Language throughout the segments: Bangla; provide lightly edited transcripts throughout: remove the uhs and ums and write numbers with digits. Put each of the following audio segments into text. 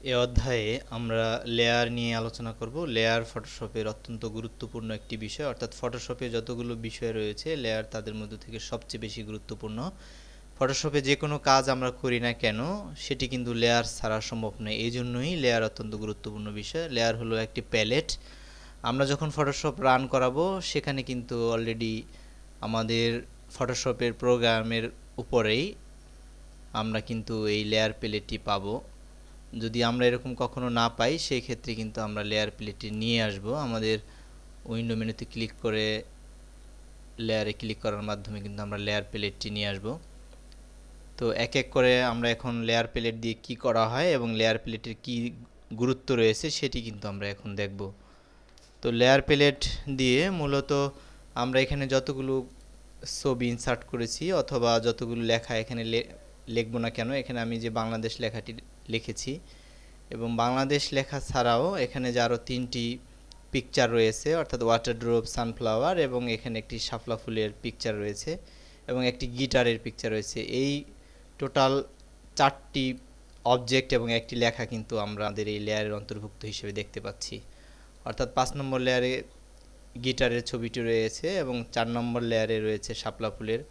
এ অধ্যায়ে আমরা লেয়ার নিয়ে আলোচনা করব। লেয়ার ফটোশপের অত্যন্ত গুরুত্বপূর্ণ একটি বিষয়, অর্থাৎ ফটোশপে যতগুলো বিষয় রয়েছে লেয়ার তাদের মধ্যে থেকে সবচেয়ে বেশি গুরুত্বপূর্ণ। ফটোশপে যে কোনো কাজ আমরা করি না কেন সেটি কিন্তু লেয়ার ছাড়া সম্ভব নয়, এই জন্যই লেয়ার অত্যন্ত গুরুত্বপূর্ণ বিষয়। লেয়ার হলো একটি প্যালেট। আমরা যখন ফটোশপ রান করাবো সেখানে কিন্তু অলরেডি আমাদের ফটোশপের প্রোগ্রামের উপরেই আমরা কিন্তু এই লেয়ার প্যালেটটি পাবো। যদি আমরা এরকম কখনো না পাই সেই ক্ষেত্রে কিন্তু আমরা লেয়ার প্যালেটটি নিয়ে আসব। আমাদের উইন্ডো মেনুতে ক্লিক করে লেয়ারে ক্লিক করার মাধ্যমে কিন্তু আমরা লেয়ার প্যালেটটি নিয়ে আসব। তো এক এক করে আমরা এখন লেয়ার প্যালেট দিয়ে কি করা হয় এবং লেয়ার প্যালেটের কি গুরুত্ব রয়েছে সেটি কিন্তু আমরা এখন দেখব। তো লেয়ার প্যালেট দিয়ে মূলত আমরা এখানে যতগুলো ছবি ইনসার্ট করেছি অথবা যতগুলো লেখা এখানে লিখব না কেন, এখানে আমি যে বাংলাদেশ লেখাটি লিখেছি এবং বাংলাদেশ লেখা ছাড়াও এখানে যে আরও তিনটি পিকচার রয়েছে, অর্থাৎ ওয়াটার ড্রপ, সানফ্লাওয়ার এবং এখানে একটি শাপলা ফুলের পিকচার রয়েছে এবং একটি গিটারের পিকচার রয়েছে। এই টোটাল চারটি অবজেক্ট এবং একটি লেখা কিন্তু আমরা আমাদের এই লেয়ারের অন্তর্ভুক্ত হিসেবে দেখতে পাচ্ছি। অর্থাৎ 5 নম্বর লেয়ারে গিটারের ছবিটি রয়েছে এবং 4 নম্বর লেয়ারে রয়েছে শাপলা ফুলের,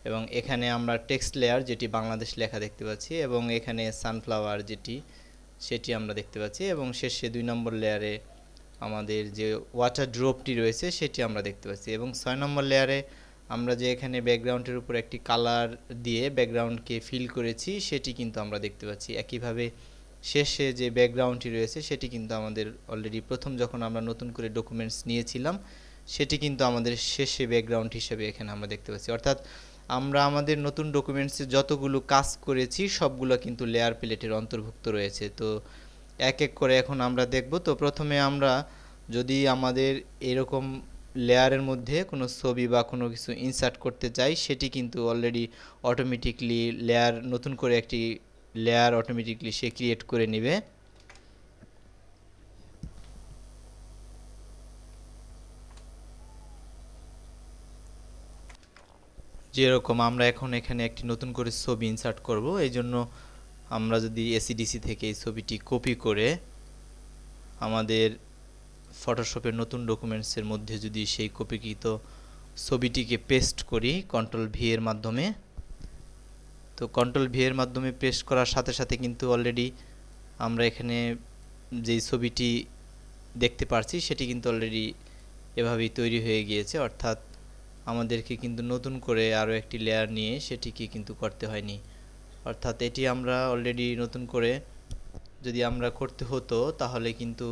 এবং এখানে আমরা টেক্সট লেয়ার যেটি বাংলাদেশ লেখা দেখতে পাচ্ছি এবং এখানে সানফ্লাওয়ার যেটি সেটি আমরা দেখতে পাচ্ছি এবং শেষে 2 নম্বর লেয়ারে আমাদের যে ওয়াটার ড্রপটি রয়েছে সেটি আমরা দেখতে পাচ্ছি এবং 6 নম্বর লেয়ারে আমরা যে এখানে ব্যাকগ্রাউন্ডের উপর একটি কালার দিয়ে ব্যাকগ্রাউন্ডকে ফিল করেছি সেটি কিন্তু আমরা দেখতে পাচ্ছি। একইভাবে শেষে যে ব্যাকগ্রাউন্ডটি রয়েছে সেটি কিন্তু আমাদের অলরেডি প্রথম যখন আমরা নতুন করে ডকুমেন্টস নিয়েছিলাম সেটি কিন্তু আমাদের শেষে ব্যাকগ্রাউন্ড হিসেবে এখানে আমরা দেখতে পাচ্ছি। অর্থাৎ আমরা আমাদের নতুন ডকুমেন্টসে যতগুলো কাজ করেছি সবগুলো কিন্তু লেয়ার প্যালেটের অন্তর্ভুক্ত রয়েছে। তো এক এক করে এখন আমরা দেখব। তো প্রথমে আমরা যদি আমাদের এরকম লেয়ারের মধ্যে কোনো ছবি বা কোনো কিছু ইনসার্ট করতে চাই সেটি কিন্তু অলরেডি অটোমেটিকলি লেয়ার নতুন করে একটি লেয়ার অটোমেটিকলি সে ক্রিয়েট করে নেবে। যেরকম আমরা এখন এখানে একটি নতুন করে ছবি ইনসার্ট করব, এই জন্য আমরা যদি এসিডিসি থেকে এই ছবিটি কপি করে আমাদের ফটোশপের নতুন ডকুমেন্টসের মধ্যে যদি সেই কপিকৃত ছবিটিকে পেস্ট করি কন্ট্রোল ভি এর মাধ্যমে, তো কন্ট্রোল ভি এর মাধ্যমে পেস্ট করার সাথে সাথে কিন্তু অলরেডি আমরা এখানে যেই ছবিটি দেখতে পারছি সেটি কিন্তু অলরেডি এভাবেই তৈরি হয়ে গিয়েছে। অর্থাৎ আমাদেরকে কিন্তু নতুন করে আরও একটি লেয়ার নিয়ে সেটিকে কিন্তু করতে হয়নি। অর্থাৎ এটি আমরা অলরেডি নতুন করে যদি আমরা করতে হতো তাহলে কিন্তু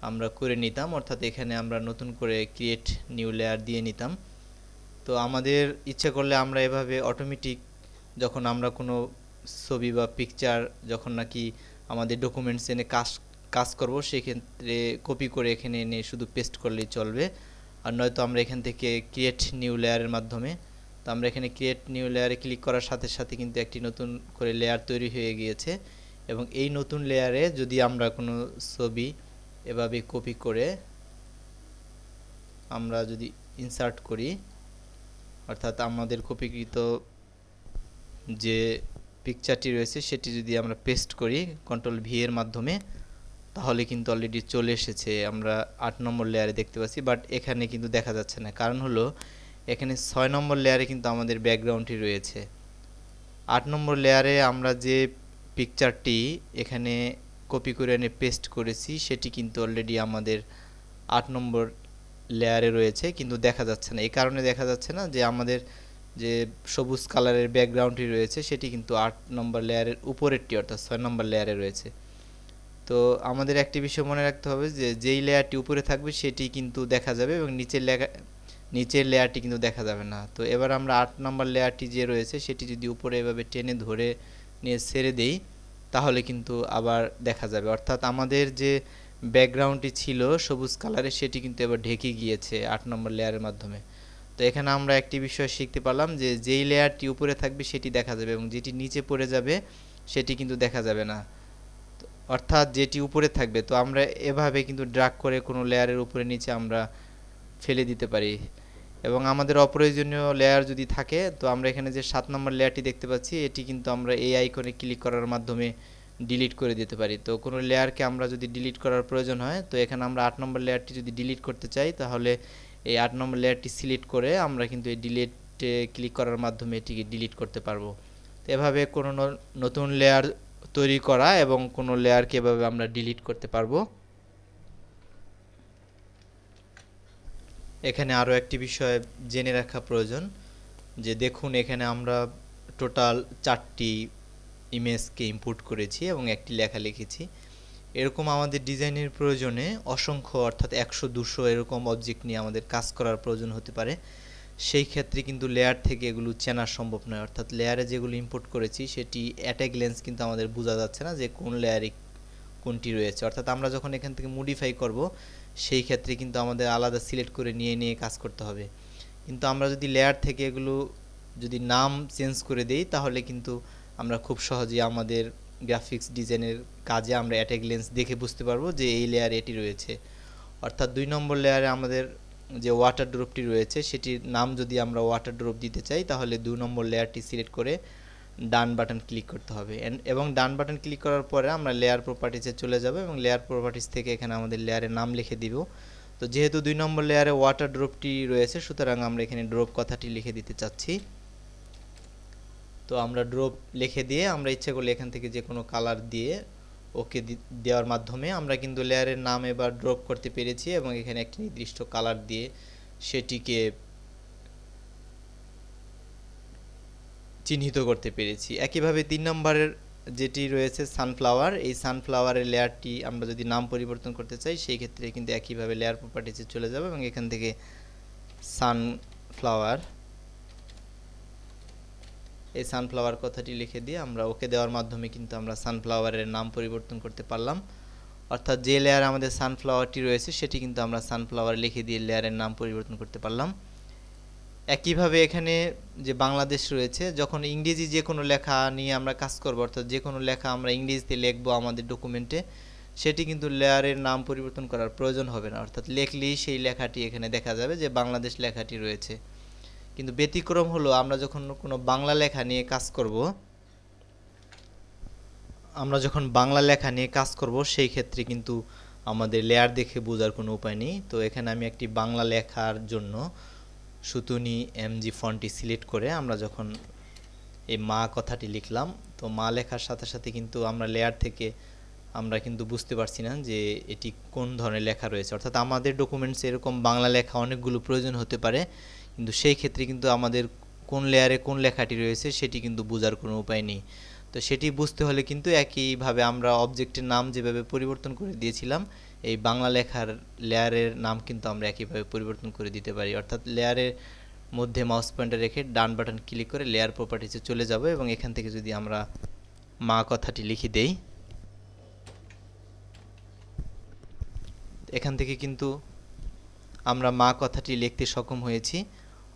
আমরা করে নিতাম, অর্থাৎ এখানে আমরা নতুন করে ক্রিয়েট নিউ লেয়ার দিয়ে নিতাম। তো আমাদের ইচ্ছে করলে আমরা এভাবে অটোমেটিক যখন আমরা কোনো ছবি বা পিকচার যখন নাকি আমাদের ডকুমেন্টস এনে কাজ করব সেক্ষেত্রে কপি করে এখানে এনে শুধু পেস্ট করলেই চলবে। আর নয়তো আমরা এখান থেকে ক্রিয়েট নিউ লেয়ারের মাধ্যমে, তো আমরা এখানে ক্রিয়েট নিউ লেয়ারে ক্লিক করার সাথে সাথে কিন্তু একটি নতুন করে লেয়ার তৈরি হয়ে গিয়েছে এবং এই নতুন লেয়ারে যদি আমরা কোনো ছবি এভাবে কপি করে আমরা যদি ইনসার্ট করি, অর্থাৎ আমাদের কপিকৃত যে পিকচারটি রয়েছে সেটি যদি আমরা পেস্ট করি কন্ট্রোল ভি এর মাধ্যমে, তাহলে কিন্তু অলরেডি চলে এসেছে। আমরা 8 নম্বর লেয়ারে দেখতে পাচ্ছি, বাট এখানে কিন্তু দেখা যাচ্ছে না। কারণ হলো এখানে 6 নম্বর লেয়ারে কিন্তু আমাদের ব্যাকগ্রাউন্ডটি রয়েছে। 8 নম্বর লেয়ারে আমরা যে পিকচারটি এখানে কপি করে এনে পেস্ট করেছি সেটি কিন্তু অলরেডি আমাদের 8 নম্বর লেয়ারে রয়েছে কিন্তু দেখা যাচ্ছে না। এই কারণে দেখা যাচ্ছে না যে আমাদের যে সবুজ কালারের ব্যাকগ্রাউন্ডটি রয়েছে সেটি কিন্তু 8 নম্বর লেয়ারের উপরেরটি অর্থাৎ 6 নম্বর লেয়ারে রয়েছে। তো আমাদের একটি বিষয় মনে রাখতে হবে যে যেই লেয়ারটি উপরে থাকবে সেটি কিন্তু দেখা যাবে এবং নিচের লেয়ারটি কিন্তু দেখা যাবে না। তো এবার আমরা 8 নম্বর লেয়ারটি যে রয়েছে সেটি যদি উপরে এভাবে টেনে ধরে নিয়ে ছেড়ে দেই তাহলে কিন্তু আবার দেখা যাবে। অর্থাৎ আমাদের যে ব্যাকগ্রাউন্ডটি ছিল সবুজ কালারের সেটি কিন্তু এবার ঢেকে গিয়েছে 8 নম্বর লেয়ারের মাধ্যমে। তো এখানে আমরা একটি বিষয় শিখতে পারলাম যে যেই লেয়ারটি উপরে থাকবে সেটি দেখা যাবে এবং যেটি নিচে পড়ে যাবে সেটি কিন্তু দেখা যাবে না। অর্থাৎ যেটি উপরে থাকবে, তো আমরা এভাবে কিন্তু ড্র্যাগ করে কোনো লেয়ারের উপরে নিচে আমরা ফেলে দিতে পারি এবং আমাদের অপ্রয়োজনীয় লেয়ার যদি থাকে তো আমরা এখানে যে 7 নম্বর লেয়ারটি দেখতে পাচ্ছি এটি কিন্তু আমরা এই আইকনে ক্লিক করার মাধ্যমে ডিলিট করে দিতে পারি। তো কোনো লেয়ারকে আমরা যদি ডিলিট করার প্রয়োজন হয়, তো এখানে আমরা 8 নম্বর লেয়ারটি যদি ডিলিট করতে চাই, তাহলে এই 8 নম্বর লেয়ারটি সিলেক্ট করে আমরা কিন্তু এই ডিলিটে ক্লিক করার মাধ্যমে এটিকে ডিলিট করতে পারবো। তো এভাবে কোনো নতুন লেয়ার তৈরি করা এবং কোনো লেয়ারকে এভাবে আমরা ডিলিট করতে পারবো। এখানে আরও একটি বিষয় জেনে রাখা প্রয়োজন, যে দেখুন এখানে আমরা টোটাল 4টি ইমেজকে ইম্পোর্ট করেছি এবং একটি লেখা লিখেছি। এরকম আমাদের ডিজাইনের প্রয়োজনে অসংখ্য অর্থাৎ 100-200 এরকম অবজেক্ট নিয়ে আমাদের কাজ করার প্রয়োজন হতে পারে। সেই ক্ষেত্রে কিন্তু লেয়ার থেকে এগুলো চেনা সম্ভব নয়, অর্থাৎ লেয়ারে যেগুলো ইম্পোর্ট করেছি সেটি অ্যাট এ গ্ল্যান্স কিন্তু আমাদের বোঝা যাচ্ছে না যে কোন লেয়ারে কোনটি রয়েছে। অর্থাৎ আমরা যখন এখান থেকে মডিফাই করব, সেই ক্ষেত্রে কিন্তু আমাদের আলাদা সিলেক্ট করে নিয়ে নিয়ে কাজ করতে হবে। কিন্তু আমরা যদি লেয়ার থেকে এগুলো যদি নাম চেঞ্জ করে দেই, তাহলে কিন্তু আমরা খুব সহজেই আমাদের গ্রাফিক্স ডিজাইনের কাজে আমরা অ্যাট এ গ্ল্যান্স দেখে বুঝতে পারবো যে এই লেয়ারে এটি রয়েছে। অর্থাৎ 2 নম্বর লেয়ারে আমাদের যে ওয়াটার ড্রপটি রয়েছে সেটির নাম যদি আমরা ওয়াটার ড্রপ দিতে চাই, তাহলে 2 নম্বর লেয়ারটি সিলেক্ট করে ডান বাটন ক্লিক করতে হবে। এবং ডান বাটন ক্লিক করার পরে আমরা লেয়ার প্রপার্টিসে চলে যাব এবং লেয়ার প্রপার্টিস থেকে এখানে আমাদের লেয়ারের নাম লিখে দিব। তো যেহেতু 2 নম্বর লেয়ারে ওয়াটার ড্রপটি রয়েছে, সুতরাং আমরা এখানে ড্রপ কথাটি লিখে দিতে চাচ্ছি। তো আমরা ড্রপ লিখে দিয়ে আমরা ইচ্ছে করলে এখান থেকে যে কোনো কালার দিয়ে ওকে দেওয়ার মাধ্যমে আমরা কিন্তু লেয়ারের নাম এবার ড্রপ করতে পেরেছি এবং এখানে একটি নির্দিষ্ট কালার দিয়ে সেটিকে চিহ্নিত করতে পেরেছি। একইভাবে 3 নম্বরের যেটি রয়েছে সানফ্লাওয়ার, এই সানফ্লাওয়ারের লেয়ারটি আমরা যদি নাম পরিবর্তন করতে চাই, সেই ক্ষেত্রে কিন্তু একইভাবে লেয়ার প্রপার্টিসে চলে যাব এবং এখান থেকে সানফ্লাওয়ার, এই সানফ্লাওয়ার কথাটি লিখে দিয়ে আমরা ওকে দেওয়ার মাধ্যমে কিন্তু আমরা সানফ্লাওয়ারের নাম পরিবর্তন করতে পারলাম। অর্থাৎ যে লেয়ার আমাদের সানফ্লাওয়ারটি রয়েছে সেটি কিন্তু আমরা সানফ্লাওয়ার লিখে দিয়ে লেয়ারের নাম পরিবর্তন করতে পারলাম। একইভাবে এখানে যে বাংলাদেশ রয়েছে, যখন ইংরেজি যে কোনো লেখা নিয়ে আমরা কাজ করব, অর্থাৎ যে কোনো লেখা আমরা ইংরেজিতে লিখব আমাদের ডকুমেন্টে, সেটি কিন্তু লেয়ারের নাম পরিবর্তন করার প্রয়োজন হবে না। অর্থাৎ লিখলেই সেই লেখাটি এখানে দেখা যাবে যে বাংলাদেশ লেখাটি রয়েছে। কিন্তু ব্যতিক্রম হলো আমরা যখন কোনো বাংলা লেখা নিয়ে কাজ করব, সেই ক্ষেত্রে কিন্তু আমাদের লেয়ার দেখে বোঝার কোনো উপায় নেই। তো এখানে আমি একটি বাংলা লেখার জন্য সুতুনি এমজি ফন্টটি সিলেক্ট করে আমরা যখন এই মা কথাটি লিখলাম, তো মা লেখার সাথে সাথে কিন্তু আমরা লেয়ার থেকে আমরা কিন্তু বুঝতে পারছি না যে এটি কোন ধরনের লেখা রয়েছে। অর্থাৎ আমাদের ডকুমেন্টসে এরকম বাংলা লেখা অনেকগুলো প্রয়োজন হতে পারে, কিন্তু সেই ক্ষেত্রে কিন্তু আমাদের কোন লেয়ারে কোন লেখাটি রয়েছে সেটি কিন্তু বোঝার কোনো উপায় নেই। তো সেটি বুঝতে হলে কিন্তু একইভাবে আমরা অবজেক্টের নাম যেভাবে পরিবর্তন করে দিয়েছিলাম, এই বাংলা লেখার লেয়ারের নাম কিন্তু আমরা একইভাবে পরিবর্তন করে দিতে পারি। অর্থাৎ লেয়ারের মধ্যে মাউস পয়েন্টার রেখে ডান বাটন ক্লিক করে লেয়ার প্রপার্টিসে চলে যাব এবং এখান থেকে যদি আমরা মা কথাটি লিখে দেই, এখান থেকে কিন্তু আমরা মা কথাটি লিখতে সক্ষম হয়েছি।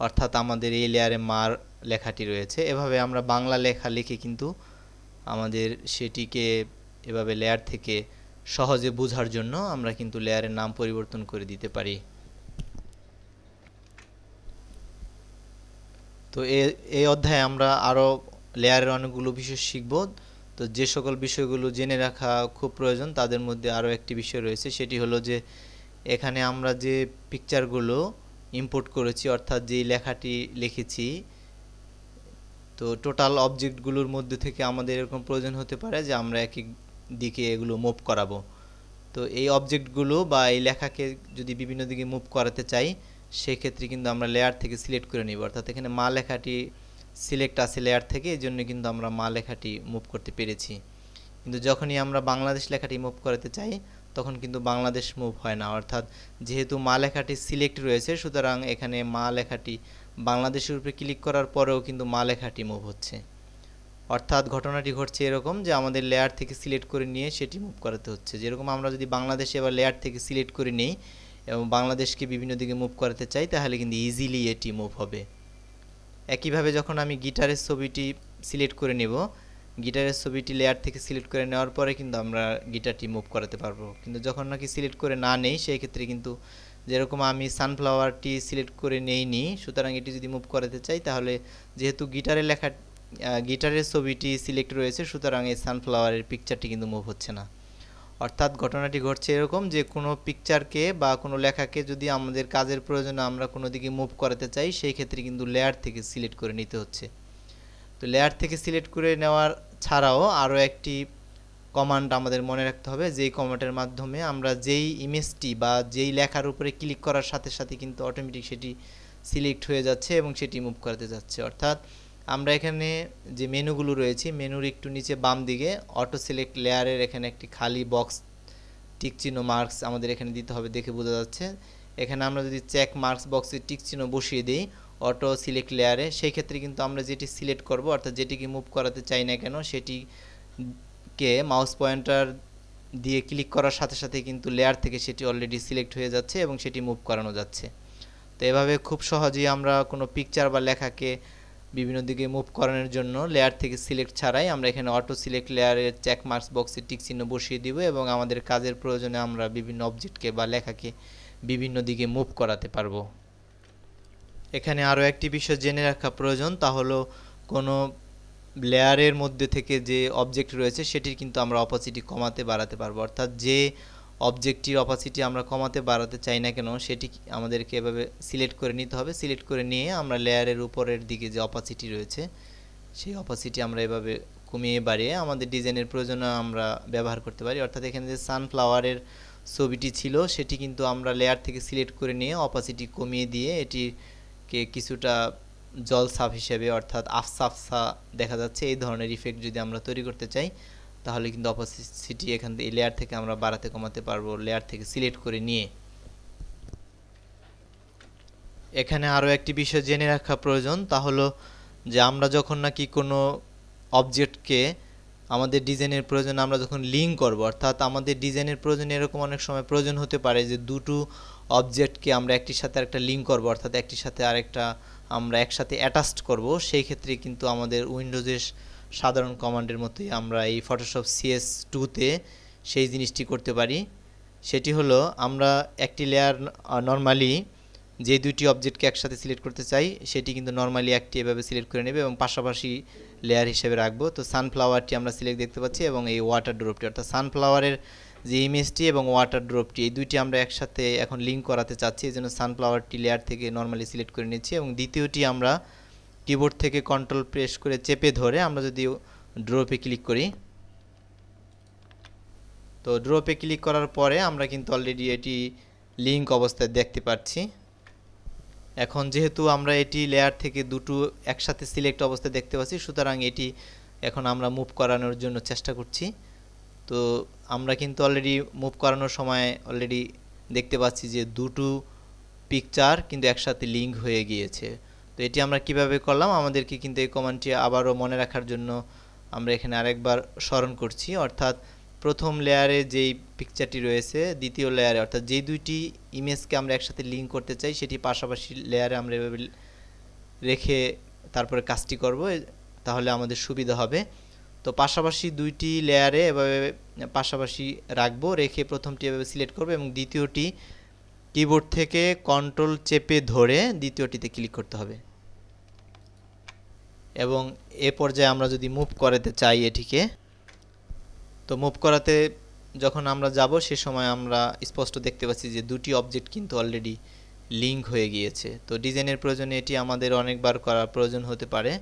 অর্থাৎ আমাদের এই লেয়ারে মার লেখাটি রয়েছে। এভাবে আমরা বাংলা লেখা লিখে কিন্তু আমাদের সেটিকে এভাবে লেয়ার থেকে সহজে বোঝার জন্য আমরা কিন্তু লেয়ারের নাম পরিবর্তন করে দিতে পারি। তো এই অধ্যায়ে আমরা আরও লেয়ারের অনেকগুলো বিষয় শিখব। তো যে সকল বিষয়গুলো জেনে রাখা খুব প্রয়োজন তাদের মধ্যে আরও একটি বিষয় রয়েছে, সেটি হলো যে এখানে আমরা যে পিকচারগুলো ইম্পোর্ট করেছি, অর্থাৎ যেই লেখাটি লিখেছি, তো টোটাল অবজেক্টগুলোর মধ্যে থেকে আমাদের এরকম প্রয়োজন হতে পারে যে আমরা এক এক দিকে এগুলো মুভ করাবো। তো এই অবজেক্টগুলো বা এই লেখাকে যদি বিভিন্ন দিকে মুভ করাতে চাই, সেক্ষেত্রে কিন্তু আমরা লেয়ার থেকে সিলেক্ট করে নিব। অর্থাৎ এখানে মা লেখাটি সিলেক্ট আছে লেয়ার থেকে, এই জন্য কিন্তু আমরা মা লেখাটি মুভ করতে পেরেছি। কিন্তু যখনই আমরা বাংলাদেশ লেখাটি মুভ করাতে চাই, তখন কিন্তু বাংলাদেশ মুভ হয় না। অর্থাৎ যেহেতু মা লেখাটি সিলেক্ট রয়েছে, সুতরাং এখানে মা লেখাটি বাংলাদেশের উপরে ক্লিক করার পরেও কিন্তু মা লেখাটি মুভ হচ্ছে। অর্থাৎ ঘটনাটি ঘটছে এরকম যে আমাদের লেয়ার থেকে সিলেক্ট করে নিয়ে সেটি মুভ করাতে হচ্ছে। যেরকম আমরা যদি বাংলাদেশে এবার লেয়ার থেকে সিলেক্ট করে নিই এবং বাংলাদেশকে বিভিন্ন দিকে মুভ করাতে চাই, তাহলে কিন্তু ইজিলি এটি মুভ হবে। একইভাবে যখন আমি গিটারের ছবিটি সিলেক্ট করে নেব, গিটারের ছবিটি লেয়ার থেকে সিলেক্ট করে নেওয়ার পরে কিন্তু আমরা গিটারটি মুভ করাতে পারবো। কিন্তু যখন নাকি সিলেক্ট করে না নেই, সেই ক্ষেত্রে কিন্তু যেরকম আমি সানফ্লাওয়ারটি সিলেক্ট করে নেইনি, সুতরাং এটি যদি মুভ করাতে চাই, তাহলে যেহেতু গিটারের লেখা গিটারের ছবিটি সিলেক্ট রয়েছে, সুতরাং এই সানফ্লাওয়ারের পিকচারটি কিন্তু মুভ হচ্ছে না। অর্থাৎ ঘটনাটি ঘটছে এরকম যে কোনো পিকচারকে বা কোনো লেখাকে যদি আমাদের কাজের প্রয়োজনে আমরা কোনো দিকে মুভ করাতে চাই, সেই ক্ষেত্রে কিন্তু লেয়ার থেকে সিলেক্ট করে নিতে হচ্ছে। তো লেয়ার থেকে সিলেক্ট করে নেওয়ার ছাড়াও আরও একটি কমান্ড আমাদের মনে রাখতে হবে, যেই কমান্ডের মাধ্যমে আমরা যেই ইমেজটি বা যেই লেখার উপরে ক্লিক করার সাথে সাথে কিন্তু অটোমেটিক সেটি সিলেক্ট হয়ে যাচ্ছে এবং সেটি মুভ করতে যাচ্ছে। অর্থাৎ আমরা এখানে যে মেনুগুলো রয়েছে, মেনুর একটু নিচে বাম দিকে অটো সিলেক্ট লেয়ারের এখানে একটি খালি বক্স টিক চিহ্ন মার্কস আমাদের এখানে দিতে হবে, দেখে বোঝা যাচ্ছে। এখানে আমরা যদি চেক মার্কস বক্সে টিক চিহ্ন বসিয়ে দিই অটো সিলেক্ট লেয়ারে, সেই ক্ষেত্রে কিন্তু আমরা যেটি সিলেক্ট করব অর্থাৎ যেটিকে মুভ করাতে চাই না কেন সেটিকে মাউস পয়েন্টার দিয়ে ক্লিক করার সাথে সাথে কিন্তু লেয়ার থেকে সেটি অলরেডি সিলেক্ট হয়ে যাচ্ছে এবং সেটি মুভ করানো যাচ্ছে। তো এভাবে খুব সহজেই আমরা কোনো পিকচার বা লেখাকে বিভিন্ন দিকে মুভ করানোর জন্য লেয়ার থেকে সিলেক্ট ছাড়াই আমরা এখানে অটো সিলেক্ট লেয়ারের চেক মার্কস বক্সে টিক চিহ্ন বসিয়ে দিব এবং আমাদের কাজের প্রয়োজনে আমরা বিভিন্ন অবজেক্টকে বা লেখাকে বিভিন্ন দিকে মুভ করাতে পারবো। এখানে আরও একটি বিষয় জেনে রাখা প্রয়োজন, তা হলো কোনো লেয়ারের মধ্যে থেকে যে অবজেক্ট রয়েছে সেটির কিন্তু আমরা অপাসিটি কমাতে বাড়াতে পারবো। অর্থাৎ যে অবজেক্টটির অপাসিটি আমরা কমাতে বাড়াতে চাই না কেন সেটি আমাদেরকে এভাবে সিলেক্ট করে নিতে হবে। সিলেক্ট করে নিয়ে আমরা লেয়ারের উপরের দিকে যে অপাসিটি রয়েছে সেই অপাসিটি আমরা এভাবে কমিয়ে বাড়িয়ে আমাদের ডিজাইনের প্রয়োজনে আমরা ব্যবহার করতে পারি। অর্থাৎ এখানে যে সানফ্লাওয়ারের ছবিটি ছিল সেটি কিন্তু আমরা লেয়ার থেকে সিলেক্ট করে নিয়ে অপাসিটি কমিয়ে দিয়ে এটিকে কিছুটা জল সাপ হিসেবে অর্থাৎ আফসা আফসা দেখা যাচ্ছে এই ধরনের ইফেক্ট যদি আমরা তৈরি করতে চাই তাহলে কিন্তু অপাসিটি এখান থেকে লেয়ার থেকে আমরা বাড়াতে কমাতে পারবো লেয়ার থেকে সিলেক্ট করে নিয়ে। এখানে আরও একটি বিষয় জেনে রাখা প্রয়োজন, তা হলো যে আমরা যখন নাকি কোনো অবজেক্টকে আমাদের ডিজাইনের প্রয়োজনে আমরা যখন লিঙ্ক করব, অর্থাৎ আমাদের ডিজাইনের প্রয়োজনে এরকম অনেক সময় প্রয়োজন হতে পারে যে দুটো অবজেক্টকে আমরা একটির সাথে আরেকটা লিঙ্ক করব, অর্থাৎ একটির সাথে আরেকটা আমরা একসাথে অ্যাটাচড করব। সেই ক্ষেত্রে কিন্তু আমাদের উইন্ডোজের সাধারণ কমান্ডের মতোই আমরা এই ফটোশপ CS2-তে সেই জিনিসটি করতে পারি। সেটি হলো আমরা একটি লেয়ার নর্মালি যে দুইটি অবজেক্টকে একসাথে সিলেক্ট করতে চাই সেটি কিন্তু নর্মালি একটি এভাবে সিলেক্ট করে নেবে এবং পাশাপাশি লেয়ার হিসেবে রাখবো। তো সানফ্লাওয়ারটি আমরা সিলেক্ট দেখতে পাচ্ছি এবং এই ওয়াটার ড্রপটি, অর্থাৎ সানফ্লাওয়ারের যে ইমেজটি এবং ওয়াটার ড্রপটি এই দুইটি আমরা একসাথে এখন লিঙ্ক করাতে চাচ্ছি, এই জন্য সানফ্লাওয়ারটি লেয়ার থেকে নর্মালি সিলেক্ট করে নিচ্ছি এবং দ্বিতীয়টি আমরা কিবোর্ড থেকে কন্ট্রোল প্রেস করে চেপে ধরে আমরা যদি ড্রপে ক্লিক করি, তো ড্রপে ক্লিক করার পরে আমরা কিন্তু অলরেডি এটি লিঙ্ক অবস্থায় দেখতে পাচ্ছি। এখন যেহেতু আমরা এটি লেয়ার থেকে দুটো একসাথে সিলেক্ট অবস্থায় দেখতে পাচ্ছি, সুতরাং এটি এখন আমরা মুভ করানোর জন্য চেষ্টা করছি। তো আমরা কিন্তু অলরেডি মুভ করানোর সময় অলরেডি দেখতে পাচ্ছি যে দুটো পিকচার কিন্তু একসাথে লিঙ্ক হয়ে গিয়েছে। তো এটি আমরা কিভাবে করলাম, আমাদেরকে কিন্তু এই কমান্ডটি আবারও মনে রাখার জন্য আমরা এখানে আরেকবার স্মরণ করছি। অর্থাৎ প্রথম লেয়ারে যেই পিকচারটি রয়েছে দ্বিতীয় লেয়ারে, অর্থাৎ যেই দুইটি ইমেজকে আমরা একসাথে লিঙ্ক করতে চাই সেটি পাশাপাশি লেয়ারে আমরা এভাবে রেখে তারপরে কাজটি করব, তাহলে আমাদের সুবিধা হবে। তো পাশাপাশি দুইটি লেয়ারে এভাবে পাশাপাশি রাখবো, রেখে প্রথমটি এভাবে সিলেক্ট করব এবং দ্বিতীয়টি কিবোর্ড থেকে কন্ট্রোল চেপে ধরে দ্বিতীয়টিতে ক্লিক করতে হবে এবং এ পর্যায়ে আমরা যদি মুভ করাতে চাই এটিকে, তো মুভ করাতে যখন আমরা যাব সে সময় আমরা স্পষ্ট দেখতে পাচ্ছি যে দুটি অবজেক্ট কিন্তু অলরেডি লিঙ্ক হয়ে গিয়েছে। তো ডিজাইনের প্রয়োজনে এটি আমাদের অনেকবার করার প্রয়োজন হতে পারে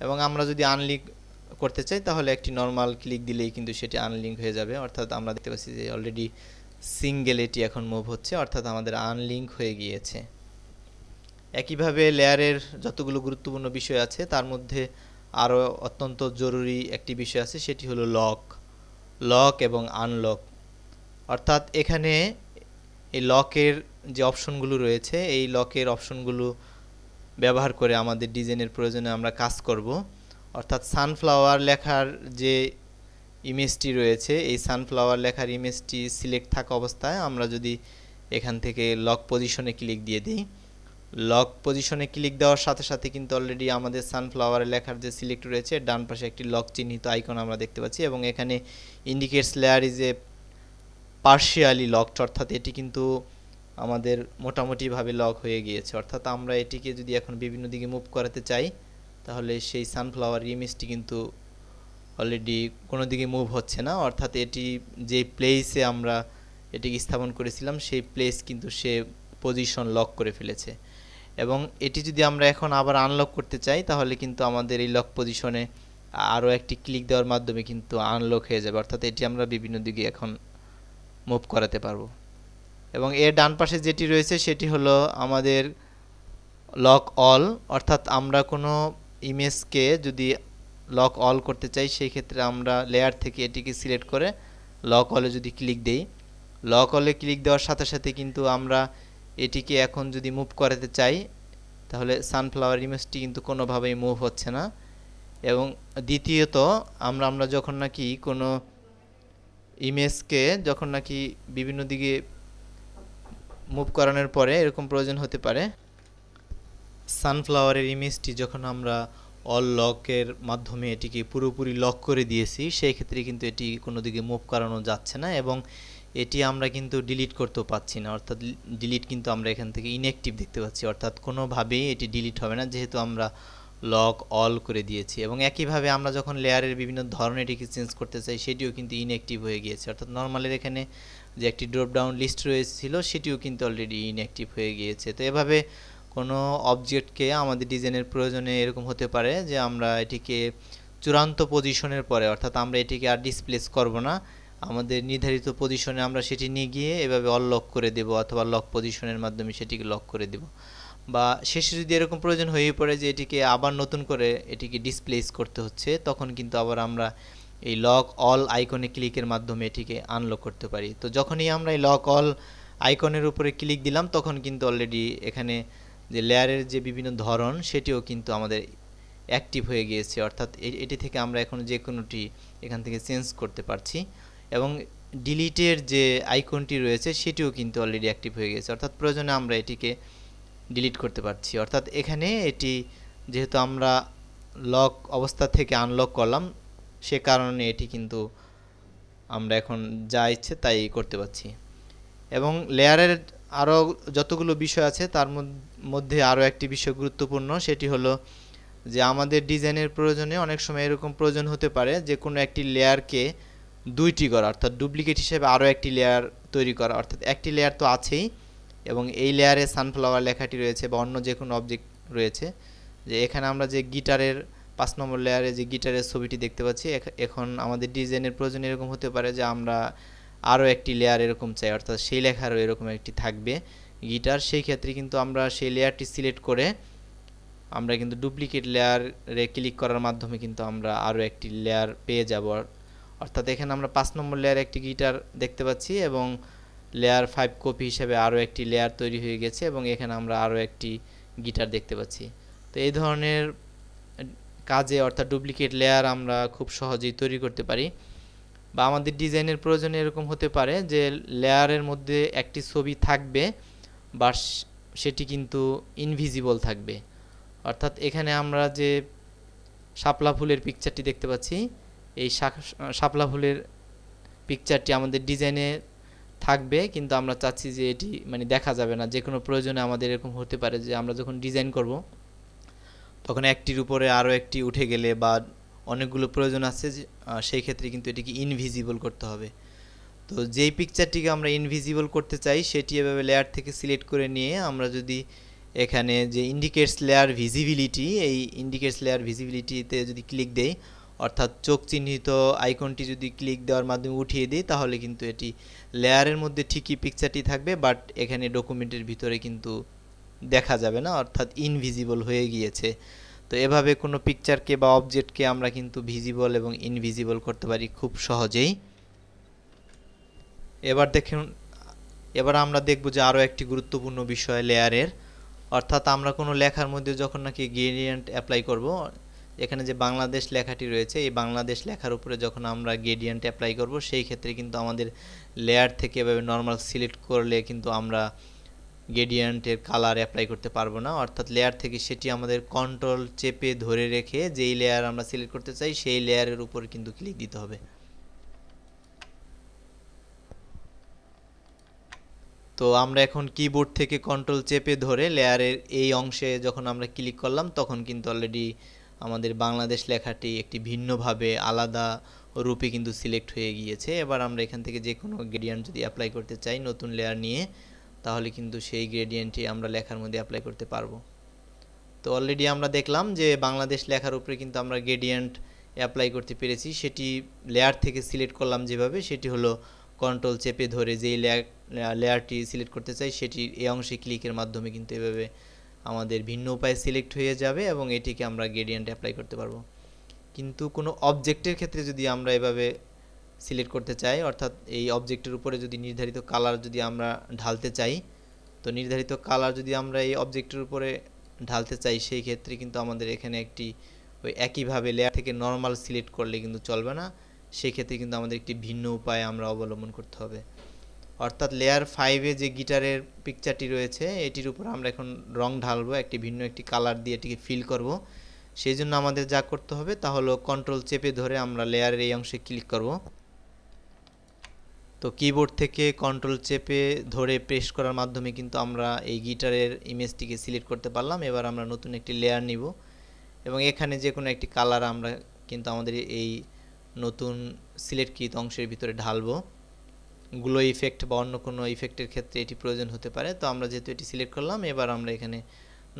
এবং আমরা যদি আনলিঙ্ক করতে চাই তাহলে একটি নর্মাল ক্লিক দিলেই কিন্তু সেটি আনলিঙ্ক হয়ে যাবে। অর্থাৎ আমরা দেখতে পাচ্ছি যে অলরেডি সিঙ্গেল এটি এখন মুভ হচ্ছে, অর্থাৎ আমাদের আনলিঙ্ক হয়ে গিয়েছে। একইভাবে লেয়ারের যতগুলো গুরুত্বপূর্ণ বিষয় আছে তার মধ্যে আরও অত্যন্ত জরুরি একটি বিষয় আছে, সেটি হলো লক এবং আনলক। অর্থাৎ এখানে এই লকের যে অপশনগুলো রয়েছে এই লকের অপশনগুলো ব্যবহার করে আমাদের ডিজাইনের প্রয়োজনে আমরা কাজ করব। অর্থাৎ সানফ্লাওয়ার লেখার যে ইমেজটি রয়েছে এই সানফ্লাওয়ার লেখার ইমেজটি সিলেক্ট থাকা অবস্থায় আমরা যদি এখান থেকে লক পজিশনে ক্লিক দিয়ে দিই, লক পজিশনে ক্লিক দেওয়ার সাথে সাথে কিন্তু অলরেডি আমাদের সানফ্লাওয়ার লেখার যে সিলেক্ট রয়েছে ডান পাশে একটি লক চিহ্নিত আইকন আমরা দেখতে পাচ্ছি এবং এখানে indicates layer is a partially locked, অর্থাৎ এটি কিন্তু আমাদের মোটামুটিভাবে লক হয়ে গিয়েছে। অর্থাৎ আমরা এটিকে যদি এখন বিভিন্ন দিকে মুভ করাতে চাই তাহলে সেই সানফ্লাওয়ার ইমেজটি কিন্তু অলরেডি কোনো দিকে মুভ হচ্ছে না, অর্থাৎ এটি যে প্লেসে আমরা এটিকে স্থাপন করেছিলাম সেই প্লেস কিন্তু সে পজিশন লক করে ফেলেছে। এবং এটি যদি আমরা এখন আবার আনলক করতে চাই তাহলে কিন্তু আমাদের এই লক পজিশনে আরও একটি ক্লিক দেওয়ার মাধ্যমে কিন্তু আনলক হয়ে যাবে, অর্থাৎ এটি আমরা বিভিন্ন দিকে এখন মুভ করাতে পারবো। এবং এর ডান পাশে যেটি রয়েছে সেটি হলো আমাদের লক অল, অর্থাৎ আমরা কোনো ইমেজকে যদি লক অল করতে চাই সেই ক্ষেত্রে আমরা লেয়ার থেকে এটিকে সিলেক্ট করে লক অলে যদি ক্লিক দেই, লক অলে ক্লিক দেওয়ার সাথে সাথে কিন্তু আমরা এটিকে এখন যদি মুভ করাতে চাই তাহলে সানফ্লাওয়ার ইমেজটি কিন্তু কোনোভাবেই মুভ হচ্ছে না। এবং দ্বিতীয়ত আমরা যখন নাকি কোনো ইমেজকে যখন নাকি বিভিন্ন দিকে মুভ করানোর পরে এরকম প্রয়োজন হতে পারে, সানফ্লাওয়ারের ইমেজটি যখন আমরা অল লকের মাধ্যমে এটিকে পুরোপুরি লক করে দিয়েছি সেই ক্ষেত্রে কিন্তু এটি কোনো দিকে মুভ করানো যাচ্ছে না এবং এটি আমরা কিন্তু ডিলিট করতেও পাচ্ছি না, অর্থাৎ ডিলিট কিন্তু আমরা এখান থেকে ইনঅ্যাক্টিভ দেখতে পাচ্ছি, অর্থাৎ কোনোভাবেই এটি ডিলিট হবে না যেহেতু আমরা লক অল করে দিয়েছি। এবং একইভাবে আমরা যখন লেয়ারের বিভিন্ন ধরনের এটিকে চেঞ্জ করতে চাই সেটিও কিন্তু ইনঅ্যাক্টিভ হয়ে গিয়েছে, অর্থাৎ নর্মালের এখানে যে একটি ড্রপ ডাউন লিস্ট রয়েছিল সেটিও কিন্তু অলরেডি ইনঅ্যাক্টিভ হয়ে গিয়েছে। তো এভাবে কোনো অবজেক্টকে আমাদের ডিজাইনের প্রয়োজনে এরকম হতে পারে যে আমরা এটিকে চূড়ান্ত পজিশনের পরে, অর্থাৎ আমরা এটিকে আর ডিসপ্লেস করব না, আমাদের নির্ধারিত পজিশনে আমরা সেটি নিয়ে গিয়ে এভাবে অল লক করে দেব অথবা লক পজিশনের মাধ্যমে সেটিকে লক করে দেব। বা শেষে যদি এরকম প্রয়োজন হয়ে পড়ে যে এটিকে আবার নতুন করে এটিকে ডিসপ্লেস করতে হচ্ছে তখন কিন্তু আবার আমরা এই লক অল আইকনে ক্লিকের মাধ্যমে এটিকে আনলক করতে পারি। তো যখনই আমরা এই লক অল আইকনের উপরে ক্লিক দিলাম তখন কিন্তু অলরেডি এখানে যে লেয়ারের যে বিভিন্ন ধরন সেটিও কিন্তু আমাদের অ্যাক্টিভ হয়ে গিয়েছে, অর্থাৎ এটি থেকে আমরা এখন যে কোনোটি এখান থেকে চেঞ্জ করতে পারছি। এবং ডিলিটের যে আইকনটি রয়েছে সেটিও কিন্তু অলরেডি অ্যাক্টিভ হয়ে গেছে, অর্থাৎ প্রয়োজনে আমরা এটিকে ডিলিট করতে পারছি। অর্থাৎ এখানে এটি যেহেতু আমরা লক অবস্থা থেকে আনলক করলাম সে কারণে এটি কিন্তু আমরা এখন যা ইচ্ছে তাই করতে পারছি। এবং লেয়ারের আরও যতগুলো বিষয় আছে তার মধ্যে আরও একটি বিষয় গুরুত্বপূর্ণ, সেটি হলো যে আমাদের ডিজাইনের প্রয়োজনে অনেক সময় এরকম প্রয়োজন হতে পারে যে কোনো একটি লেয়ারকে দুইটি করা, অর্থাৎ ডুপ্লিকেট হিসেবে আরও একটি লেয়ার তৈরি করা, অর্থাৎ একটি লেয়ার তো আছেই এবং এই লেয়ারে সানফ্লাওয়ার লেখাটি রয়েছে বা অন্য যে কোনো অবজেক্ট রয়েছে, যে এখানে আমরা যে গিটারের 5 নম্বর লেয়ারে যে গিটারের ছবিটি দেখতে পাচ্ছি, এখন আমাদের ডিজাইনের প্রয়োজন এরকম হতে পারে যে আমরা আরও একটি লেয়ার এরকম চাই, অর্থাৎ সেই লেখারও এরকম একটি থাকবে গিটার, সেই ক্ষেত্রে কিন্তু আমরা সেই লেয়ারটি সিলেক্ট করে আমরা কিন্তু ডুপ্লিকেট লেয়ারে ক্লিক করার মাধ্যমে কিন্তু আমরা আরও একটি লেয়ার পেয়ে যাব। অর্থাৎ এখানে আমরা 5 নম্বর লেয়ারে একটি গিটার দেখতে পাচ্ছি এবং লেয়ার 5 কপি হিসেবে আরও একটি লেয়ার তৈরি হয়ে গেছে এবং এখানে আমরা আরও একটি গিটার দেখতে পাচ্ছি। তো এই ধরনের কাজে অর্থাৎ ডুপ্লিকেট লেয়ার আমরা খুব সহজেই তৈরি করতে পারি। বা আমাদের ডিজাইনের প্রয়োজনে এরকম হতে পারে যে লেয়ারের মধ্যে একটি ছবি থাকবে বা সেটি কিন্তু ইনভিজিবল থাকবে, অর্থাৎ এখানে আমরা যে শাপলা ফুলের পিকচারটি দেখতে পাচ্ছি এই শাপলা ফুলের পিকচারটি আমাদের ডিজাইনে থাকবে কিন্তু আমরা চাচ্ছি যে এটি মানে দেখা যাবে না, যে কোনো প্রয়োজনে আমাদের এরকম হতে পারে যে আমরা যখন ডিজাইন করব তখন একটির উপরে আরও একটি উঠে গেলে বা অনেকগুলো প্রয়োজন আছে সেই ক্ষেত্রে কিন্তু এটিকে ইনভিজিবল করতে হবে। তো যেই পিকচারটিকে আমরা ইনভিজিবল করতে চাই সেটি এভাবে লেয়ার থেকে সিলেক্ট করে নিয়ে আমরা যদি এখানে যে ইন্ডিকেটস লেয়ার ভিজিবিলিটি, এই ইন্ডিকেটস লেয়ার ভিজিবিলিটিতে যদি ক্লিক দেই অর্থাৎ চোখ চিহ্নিত আইকনটি যদি ক্লিক দেওয়ার মাধ্যমে উঠিয়ে দিই তাহলে কিন্তু এটি লেয়ারের মধ্যে ঠিকই পিকচারটি থাকবে বাট এখানে ডকুমেন্টের ভিতরে কিন্তু দেখা যাবে না, অর্থাৎ ইনভিজিবল হয়ে গিয়েছে। তো এভাবে কোনো পিকচারকে বা অবজেক্টকে আমরা কিন্তু ভিজিবল এবং ইনভিজিবল করতে পারি খুব সহজেই। এবার আমরা দেখব যে আরও একটি গুরুত্বপূর্ণ বিষয় লেয়ারের, অর্থাৎ আমরা কোনো লেখার মধ্যে যখন নাকি গ্রেডিয়েন্ট অ্যাপ্লাই করব, এখানে যে বাংলাদেশ লেখাটি রয়েছে এই বাংলাদেশ লেখার উপরে যখন আমরা গ্রেডিয়েন্ট অ্যাপ্লাই করব সেই ক্ষেত্রে কিন্তু আমাদের লেয়ার থেকে এভাবে নর্মাল সিলেক্ট করলে কিন্তু আমরা গ্রেডিয়েন্টের কালার অ্যাপ্লাই করতে পারবো না, অর্থাৎ লেয়ার থেকে সেটি আমাদের কন্ট্রোল চেপে ধরে রেখে যেই লেয়ার আমরা সিলেক্ট করতে চাই সেই লেয়ারের উপর কিন্তু ক্লিক দিতে হবে। তো আমরা এখন কিবোর্ড থেকে কন্ট্রোল চেপে ধরে লেয়ারের এই অংশে যখন আমরা ক্লিক করলাম তখন কিন্তু অলরেডি আমাদের বাংলাদেশ লেখাটি একটি ভিন্নভাবে আলাদা রূপে কিন্তু সিলেক্ট হয়ে গিয়েছে। এবার আমরা এখান থেকে যে কোনো গ্রেডিয়েন্ট যদি অ্যাপ্লাই করতে চাই নতুন লেয়ার নিয়ে, তাহলে কিন্তু সেই গ্রেডিয়েন্টটি আমরা লেখার মধ্যে অ্যাপ্লাই করতে পারবো। তো অলরেডি আমরা দেখলাম যে বাংলাদেশ লেখার উপরে কিন্তু আমরা গ্রেডিয়েন্ট অ্যাপ্লাই করতে পেরেছি। সেটি লেয়ার থেকে সিলেক্ট করলাম যেভাবে, সেটি হলো কন্ট্রোল চেপে ধরে যেই লেয়ারটি সিলেক্ট করতে চাই সেটি এই অংশে ক্লিকের মাধ্যমে কিন্তু এভাবে আমাদের ভিন্ন উপায়ে সিলেক্ট হয়ে যাবে এবং এটিকে আমরা গ্রেডিয়েন্ট অ্যাপ্লাই করতে পারবো। কিন্তু কোনো অবজেক্টের ক্ষেত্রে যদি আমরা এভাবে সিলেক্ট করতে চাই, অর্থাৎ এই অবজেক্টের উপরে যদি নির্ধারিত কালার যদি আমরা ঢালতে চাই, তো নির্ধারিত কালার যদি আমরা এই অবজেক্টের উপরে ঢালতে চাই, সেই ক্ষেত্রে কিন্তু আমাদের এখানে একটি ওই একইভাবে লেয়ার থেকে নর্মাল সিলেক্ট করলে কিন্তু চলবে না। সেই ক্ষেত্রে কিন্তু আমাদের একটি ভিন্ন উপায় আমরা অবলম্বন করতে হবে। অর্থাৎ লেয়ার 5-এ যে গিটারের পিকচারটি রয়েছে এটির উপর আমরা এখন রং ঢালবো, একটি ভিন্ন একটি কালার দিয়ে এটিকে ফিল করব। সেই জন্য আমাদের যা করতে হবে তা হলো কন্ট্রোল চেপে ধরে আমরা লেয়ারের এই অংশে ক্লিক করব। তো কিবোর্ড থেকে কন্ট্রোল চেপে ধরে প্রেস করার মাধ্যমে কিন্তু আমরা এই গিটারের ইমেজটিকে সিলেক্ট করতে পারলাম। এবার আমরা নতুন একটি লেয়ার নিব এবং এখানে যে কোনো একটি কালার আমরা কিন্তু আমাদের এই নতুন সিলেক্টকৃত অংশের ভিতরে ঢালবো। গ্লো ইফেক্ট বা অন্য কোনো ইফেক্টের ক্ষেত্রে এটি প্রয়োজন হতে পারে। তো আমরা যেহেতু এটি সিলেক্ট করলাম, এবার আমরা এখানে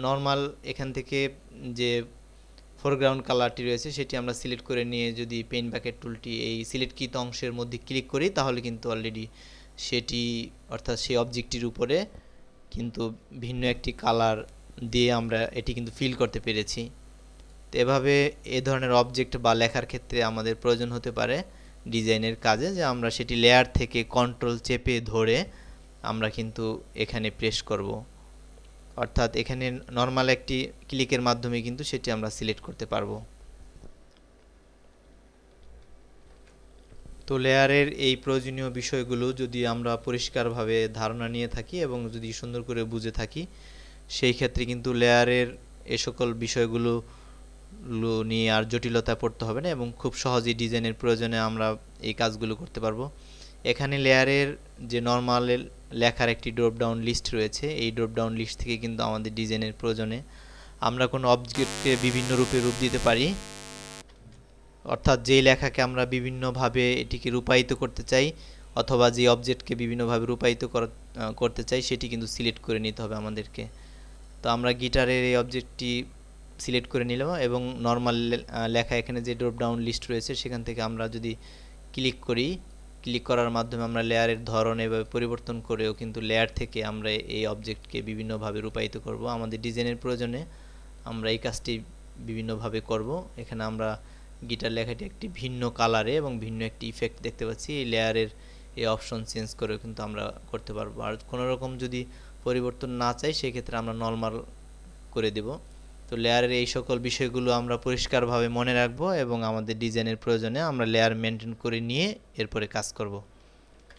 নর্মাল এখান থেকে যে ফোরগ্রাউন্ড কালারটি রয়েছে সেটি আমরা সিলেক্ট করে নিয়ে যদি পেন ব্যাকেট টুলটি এই সিলেক্টকৃত অংশের মধ্যে ক্লিক করি, তাহলে কিন্তু অলরেডি সেটি অর্থাৎ সেই অবজেক্টটির উপরে কিন্তু ভিন্ন একটি কালার দিয়ে আমরা এটি কিন্তু ফিল করতে পেরেছি। তো এভাবে এ ধরনের অবজেক্ট বা লেখার ক্ষেত্রে আমাদের প্রয়োজন হতে পারে ডিজাইনের কাজে, যে আমরা সেটি লেয়ার থেকে কন্ট্রোল চেপে ধরে আমরা কিন্তু এখানে প্রেস করব। অর্থাৎ এখানে নর্মাল একটি ক্লিকের মাধ্যমে কিন্তু সেটি আমরা সিলেক্ট করতে পারবো। তো লেয়ারের এই প্রয়োজনীয় বিষয়গুলো যদি আমরা পরিষ্কারভাবে ধারণা নিয়ে থাকি এবং যদি সুন্দর করে বুঝে থাকি, সেই ক্ষেত্রে কিন্তু লেয়ারের এ সকল বিষয়গুলো নিয়ে আর জটিলতা পড়তে হবে না এবং খুব সহজেই ডিজাইনের প্রয়োজনে আমরা এই কাজগুলো করতে পারবো। এখানে লেয়ারের যে নর্মাল লেখার একটি ড্রপ ডাউন লিস্ট রয়েছে, এই ড্রপ ডাউন লিস্ট থেকে কিন্তু আমাদের ডিজাইনের প্রয়োজনে আমরা কোনো অবজেক্টকে বিভিন্ন রূপে রূপ দিতে পারি। অর্থাৎ যেই লেখাকে আমরা বিভিন্নভাবে এটিকে রূপায়িত করতে চাই অথবা যে অবজেক্টকে বিভিন্নভাবে রূপায়িত করতে চাই, সেটি কিন্তু সিলেক্ট করে নিতে হবে আমাদেরকে। তো আমরা গিটারের এই অবজেক্টটি সিলেক্ট করে নিলাম এবং নর্মাল লেখা এখানে যে ড্রপ ডাউন লিস্ট রয়েছে সেখান থেকে আমরা যদি ক্লিক করি, ক্লিক করার মাধ্যমে আমরা লেয়ারের ধরন এভাবে পরিবর্তন করেও কিন্তু লেয়ার থেকে আমরা এই অবজেক্টকে বিভিন্নভাবে রূপায়িত করব। আমাদের ডিজাইনের প্রয়োজনে আমরা এই কাজটি বিভিন্নভাবে করব। এখানে আমরা গিটার লেখাটি একটি ভিন্ন কালারে এবং ভিন্ন একটি ইফেক্ট দেখতে পাচ্ছি। এই লেয়ারের এই অপশন চেঞ্জ করেও কিন্তু আমরা করতে পারবো। আর কোনো রকম যদি পরিবর্তন না চাই সেক্ষেত্রে আমরা নর্মাল করে দেব। তো লেয়ারের এই সকল বিষয়গুলো আমরা পরিষ্কারভাবে মনে রাখবো এবং আমাদের ডিজাইনের প্রয়োজনে আমরা লেয়ার মেনটেন করে নিয়ে এরপরে কাজ করব।